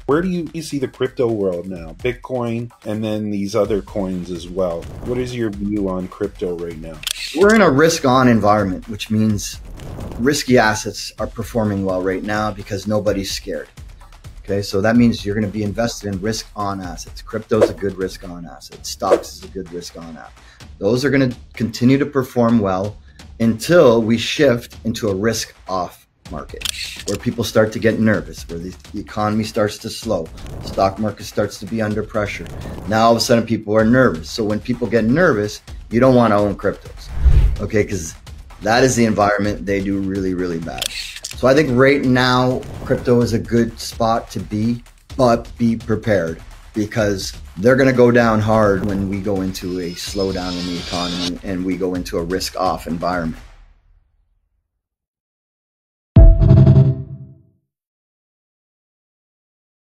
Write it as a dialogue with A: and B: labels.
A: Where do you see the crypto world now? Bitcoin and then these other coins as well. What is your view on crypto right now?
B: We're in a risk-on environment, which means risky assets are performing well right now because nobody's scared. Okay, so that means you're going to be invested in risk-on assets. Crypto is a good risk-on asset. Stocks is a good risk-on asset. Those are going to continue to perform well until we shift into a risk-off market where people start to get nervous, where the economy starts to slow, the stock market starts to be under pressure. Now all of a sudden people are nervous. So when people get nervous, you don't want to own cryptos, okay, because that is the environment they do really, really bad. So I think right now, crypto is a good spot to be, but be prepared because they're going to go down hard when we go into a slowdown in the economy and we go into a risk-off environment.